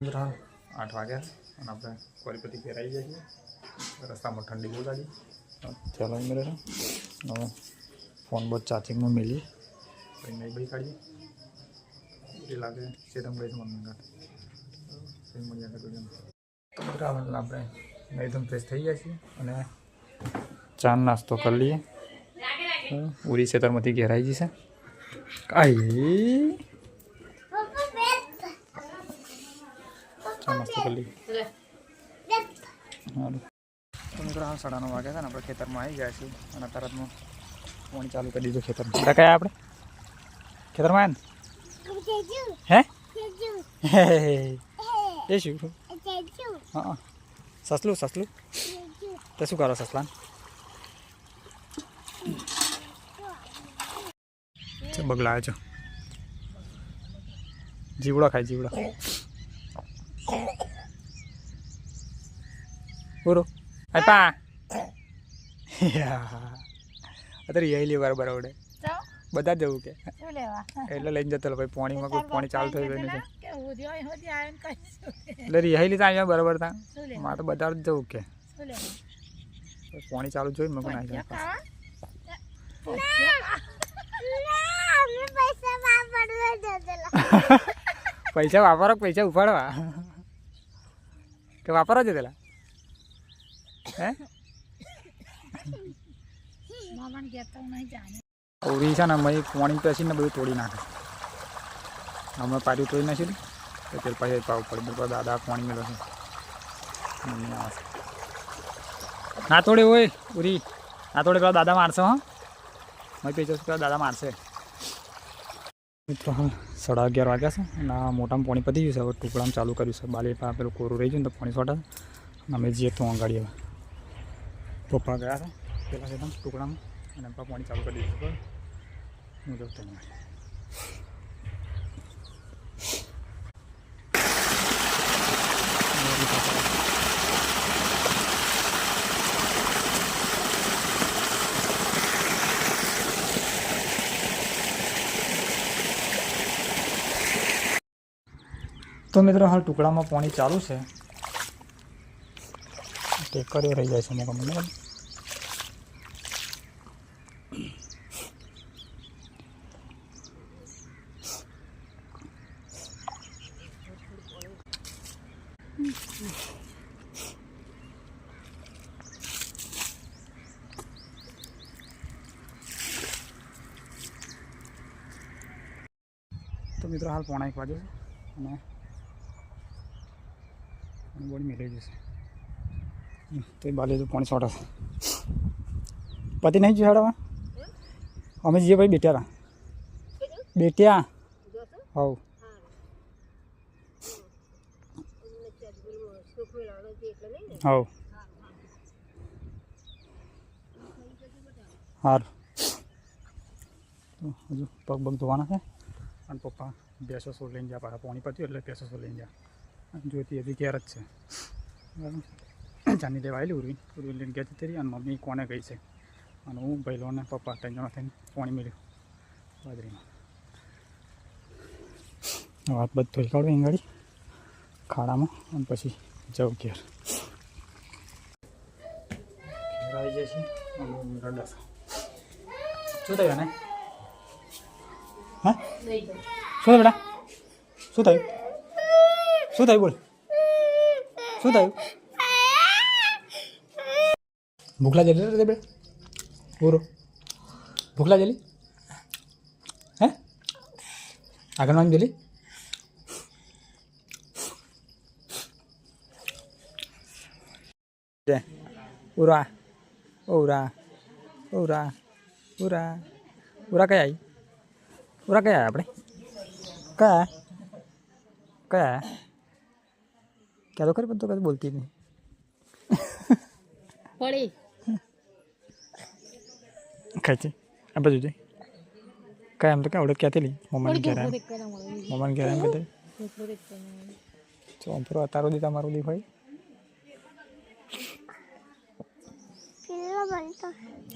8 વાગ્યા અને આપણે કોરીપતિ ઘેર આવી જઈએ છીએ। રસ્તામાં ઠંડી બહુ લાગી, ચાલો મેળે હવે ફોન બહુ ચાર્જિંગમાં મેલી પછી નહીં ભાઈ કાઢીએ એ લાગે સેટમ ગઈ મમ્મી કાઢ મળી આપણે એકદમ ફ્રેશ થઈ જાય છે અને ચા નાસ્તો કરી લઈએ। ઉરી ખેતરમાંથી ઘેરાઈ જશે આઈ મસ્ત કરી લઈએ। તો મિત્રો હાલ 9:30 વાગ્યા છે ને આપણે ખેતરમાં આવી ગયા છીએ અને તરતમાં પાણી ચાલુ કરી દીધું ખેતરમાં। કયા આપણે ખેતરમાં આવ્યા ને હે એ શું હા સસલું સસલું તે શું કરો સસલાન બગલા છો જીવડો ખાય જીવડો પૂરો પા અત્યારે યલી બરાબર આવડે બધા જવું કે એટલે લઈને જતો ભાઈ પાણીમાં કોઈ પાણી ચાલુ થઈ ગયું છે એટલે રિહાઈ લીધા અહીંયા બરાબર તા મારે તો બધા જ જવું કે પાણી ચાલુ જોઈ મેં પણ પૈસા વાપરો પૈસા ઉપાડવા કે વાપરવા છે પેલા હે ઓરી છે ને અમે પાણી પેસીને બધું તોડી નાખે અમે પાછું તોડી નાખીશું તો તે પછી પાવું પડે દાદા પાણી મેળવે છે મમ્મી આવે ના તોડે હોય ઉરી ના તોડે પેલા દાદા મારશે હા મેં પૈસા પેલા દાદા મારશે। મિત્રો હા 11:30 વાગ્યા છે અને આ મોટામાં પાણી પતી ગયું છે હવે ટુકડામાં ચાલુ કર્યું છે બાલી પેલું કોરું રહી ગયું ને તો પાણી છોટા અમે જઈએ તો અંગાડીએ હવે પપ્પા ગયા હતા પેલા એકદમ ટુકડામાં અને પપ્પા પાણી ચાલુ કરી દીધું બરાબર હું જવું તમને તો મિત્રો હાલ ટુકડામાં પાણી ચાલુ છે ટેકરીઓ રહી જાય છે અમુક અમને તો મિત્રો હાલ 1:45 વાગે અને બોડી મિલાઈ જશે તો એ બાલે તો પાણી છોટા પતિ નહીં જોઈએ હાડવા અમે જઈએ ભાઈ બેટ્યા બેટ્યા હવ હવ હાર હજુ પગ પગ ધોવાના છે અને પપ્પા ભેંસો સો લઈને ગયા પાછા પાણી પત્યું એટલે ભેંસો સો લઈને ગયા જોતી હજી ક્યારે જ છે બરાબર ચાની લેવા આવેલી ઉરવી લઈને ગયા હતી અને મમ્મી કોને ગઈ છે અને હું ભાઈલો અને પપ્પા 3 જણા થઈને પાણી મેળ્યું બાજરીમાં વાત બધું ધોઈ કાઢવું એંગાડી ખાડામાં અને પછી જવું ઘેર આવી જાય છે રડસ શું થયું ને હા શું બેટા શું થયું શું થયું બોલ શું થયું ભૂખલા જલી રે બે બોરો ભૂખલા જલી હે આગળવાની જલી ઉરા ઉરા ઉરા ઉરા ઉરા કયા આવી ઉરા કયા આપણે કયા કયા क्या तो खरी पण तो कधी बोलती नहीं पड़ी खायचे अब तुझे काय हम तो क्या आवडत क्या तेली मम्मा ने कह रहा मम्मा ने कह रहा है कहते तो पर तारो दी તમારો દી ભાઈ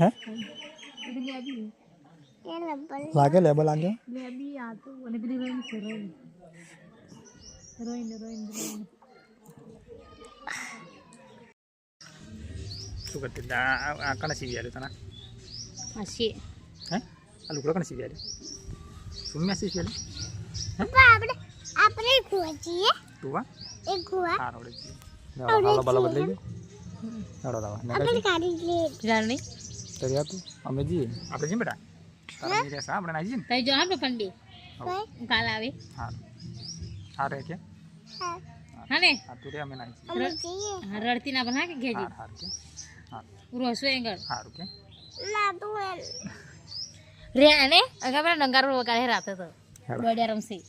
હે લાગે લેબલ લાગે લેબી આ તો અને પેલી શું કરતી આ કને સીવી આલ્યું તને હશે હે આ લુગડો કને સીવી આલ્યું સુમ્યા સીવી આલ્યું આપણે ખોજીએ તું વા એક ગુવા હા રોડે જી હાલો બાલો બદલાઈ ગયો હાલો લાવા આપણે ગાડી લે જાણની તરી આતું અમે જી આપણે જી બેટા તારા મેરે સા આપણે ના જી ને તઈ જો આપણે ફંડી કાલ આવે હા હા રે કે હા ને હા તું રે અમે ના જી અમે જઈએ રડતી ના બના કે ઘેજી હા કે હા પૂરો હસવે એંગળ હારું કે લાડુ રે અને અગર ડંગારો વગાડે રાતે તો બડિયા રમસી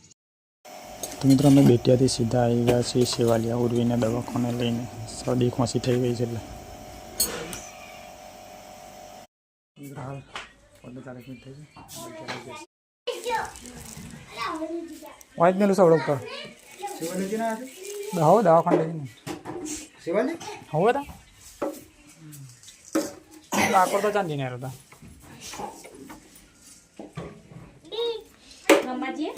તો મિત્રો અમે બેટિયાથી સીધા આવી ગયા છીએ સેવાલિયા ઉર્વીને દવાખાને લઈને શરદી ખોંસી થઈ ગઈ છે એટલે હાલ 15 મિનિટ થઈ ગઈ વાઈટ મેલું સવડો ઉપર સેવાલિયા ના હો દવાખાને લઈને સેવાલિયા હો તા આકોર તો ચાંદી ને હતા મમ્માજી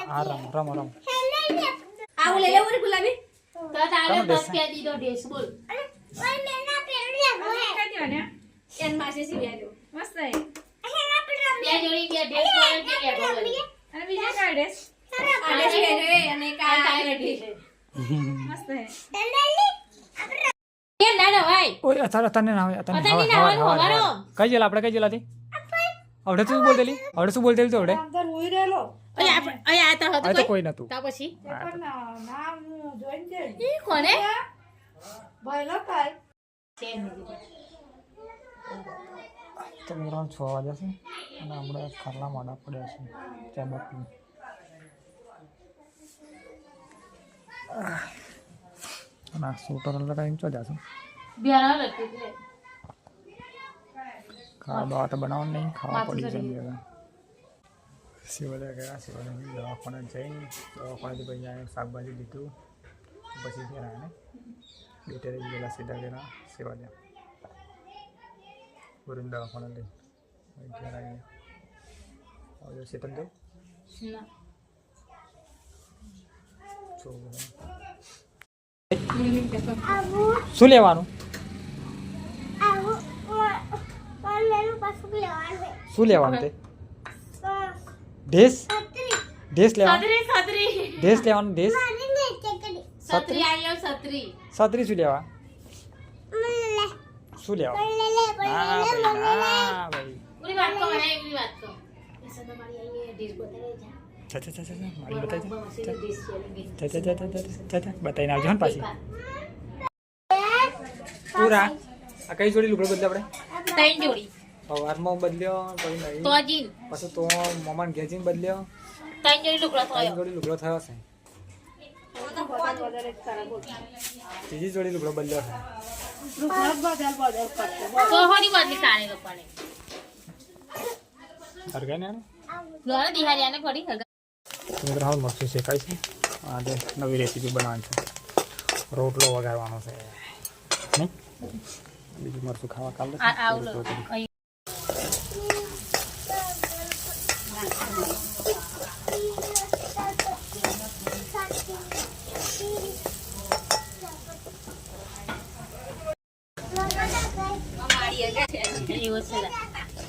હા રમો આવું લઈ લે ઓરી ગુલાબી તો તારે 10 રૂપિયા દીધો ડ્રેસ બોલ ઓય મેના પેલું કાઢ્યો એન માસે સીવ્યા મસ્ત હે હેના પેલું બે જોડી બે ડ્રેસ કોલ કે લે બોલ અને બીજા કા ડ્રેસ આ ડ્રેસ લે અને કા ડ્રેસ મસ્ત હે એ ના ના ભાઈ ઓય તને ના આવે તને ના આવે હવારો કઈ જેલા આપણે કઈ જેલાથી આવડે શું બોલતેલી તો આવડે ઓય આ તો હતો તો કોઈ નતું તા પછી નામ જોઈન દે ઈ કોને ભાઈલો કાઈ તો મિત્રો 6 વાગ્યા છે અને આપણે ખાટલા મોડા પડ્યા છે ચા બાપી ના શૂટર ટાઈમ ચો જાશું બિયારા લગતી છે ખાવા તો બનાવવાનું નહીં ખાવા પડી જાય સેવાલિયા ગયા સેવાલિયા દવાખાને જઈને દવાખાનેથી પછી અહીંયા શાકભાજી લીધું પછી ઘેર આવીને બેટરી ગયેલા સીધા ગયા સેવાલિયા પૂરીને દવાખાને લઈ ઘેર આવીને હવે ચેતન દઉં શું લેવાનું શું લેવાનું તે ડ્રેસ લેવાનું ડ્રેસ લેવાનું ડ્રેસ છત્રી આયો છત્રી છત્રી શું લેવા શું લેવા ના ભાઈ પૂરી વાત કો મને પૂરી વાત કો એસા તો મારી આઈ ડ્રેસ બતાવે જા મારી બતાવી બતાવીને આવજો ને પાછી પૂરા આ કઈ જોડી લુગડો બદલે આપણે ત્રણ જોડી સવારમાં બદલ્યો પછી નહીં તો જીન પછી તો મમાન ઘેજીને બદલ્યો ત્રણ જોડી લુગડો ત્રણ થયો જોડી લુગડો થયો છે ત્રીજી જોડી લુગડો બદલ્યો છે તો હોની બદલી કાણે લોકોને હરગાય ને લોરા દિહારિયાને ફરી હગા મિત્રો હાલ મરચું શેકાય છે આજે નવી રેસીપી બનાવવાની છે રોટલો વઘારવાનો છે નહીં બીજું મરચું ખાવા કાલે આવલો એવો છે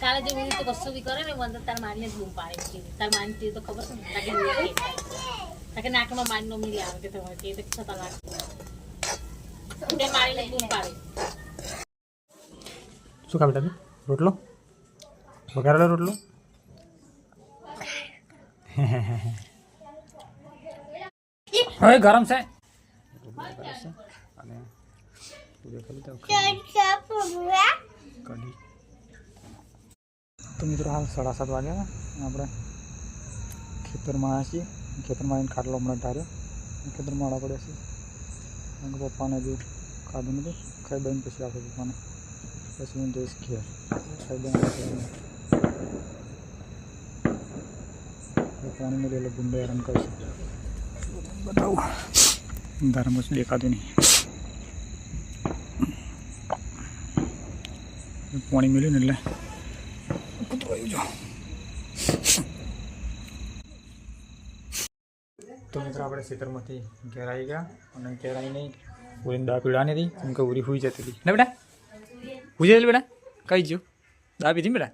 કાલે જે હું તો કશું બી કરે ને મને તાર મારીને જ બૂમ પાડે છે તાર મારી તે તો ખબર છે ને તાકે નાકમાં મારી નો મિલી આવે તો હોય તે તો છતા લાગે તે મારીને બૂમ પાડે શું ખાવ તમે રોટલો વઘારેલો રોટલો હવે ગરમ છે અને કઢી તો મિત્રો હાલ 7:30 વાગ્યા આપણે ખેતરમાં આવ્યા છીએ ખેતરમાં આવીને ખાટલો હમણાં ઢાર્યો ખેતરમાં આડા પડ્યા છે કારણ કે પપ્પાને હજુ ખાધું નથી ખાઈ દઈને પછી આપે પપ્પાને પછી હું જઈશ ઘેર ખાઈ દઈને પાણી મેળવી એટલે ગુંડો હેરાન કરશે બતાવું અંધારામાં જ દેખાતું નહીં પાણી મેળ્યું ને એટલે કૂતરો આવ્યું જો મિત્રો આપણે ખેતરમાંથી ઘેર આવી ગયા અને ઘેર આવીને ઉરીને દા પીડાની હતી કેમ કે ઉરી સુઈ જતી હતી ને બેટા પૂછી જઈ બેટા કઈ ગયું દા પીધી બેટા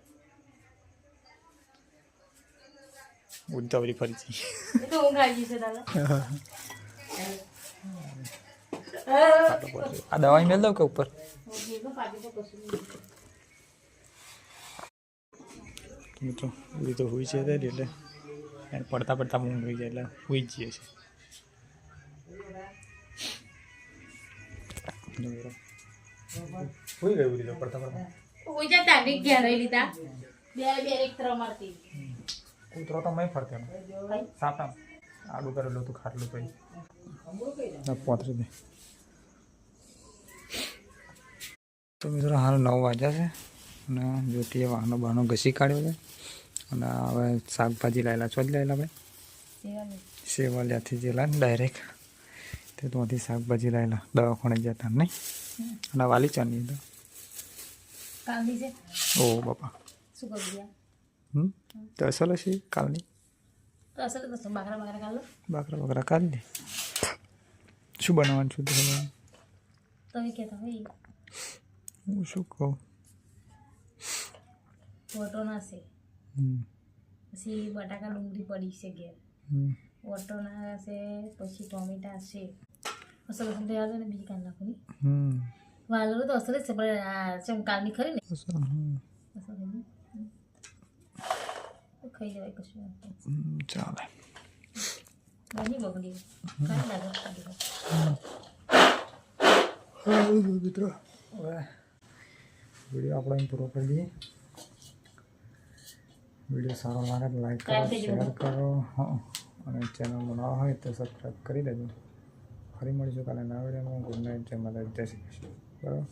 ઉરી તો ઉરી ફરી જઈ એ તો ઊંઘ આવી જશે દાદા આ દવા મેળ દઉં કે ઉપર મિત્રો ઉરી તો હુઈ છે એટલે એને પડતા પડતા ઊંઘ હોઈ જાય એટલે હુઈ જ જઈએ છે હુઈ ગઈ ઉરી તો પડતા પડતા કોઈ જતા નહીં ઘેર રહી લીધા બે એક તરફ મારતી કૂતરો તો મેં ફરતો સાપ આમ આડું કરેલું હતું ખાટલું પછી પોતરી દે તો મિત્રો હાલ 9 વાગ્યા છે અને જોતીએ વાહનો બહાનો ઘસી કાઢ્યો છે અને હવે શાકભાજી લાયેલા છો જ લાયેલા ભાઈ સેવાલિયાથી જેલા ને ડાયરેક્ટ તે ત્યાંથી શાકભાજી લાયેલા દવાખાને જતા નહીં અને વાલી ચાની તો કાલની છે ઓ બાપા શું કરી ગયા તો અસલ હશે કાલની તો અસલ તો બાકરા કાઢ લો બાકરા કાઢી દે શું બનાવવાનું છું તમે કહેતા હોય હું શું કહું ઓટો ના છે પછી બટાકા ડુંગળી પડી છે ઘેર ઓટો ના છે પછી ટોમેટા છે અસલ અસલ તૈયાર છે ને બીજી કાઢ નાખો ને વાલો તો અસલ જ છે પણ આ ચમ કાલની ખરી ને અસલ ખાઈ જવાય કશું ચાલે બની બગડી કાઢી લાગે મિત્રો હવે વિડીયો આપણે અહીં પૂરો કરી દઈએ વિડીયો સારો લાગે તો લાઈક કરો શેર કરો અને ચેનલ બનાવવા હોય તો સબસ્ક્રાઈબ કરી દેજો ફરી મળીશું કાલે નવા વિડીયોમાં ગુડ નાઇટ જય માતા જય શ્રી કૃષ્ણ બરાબર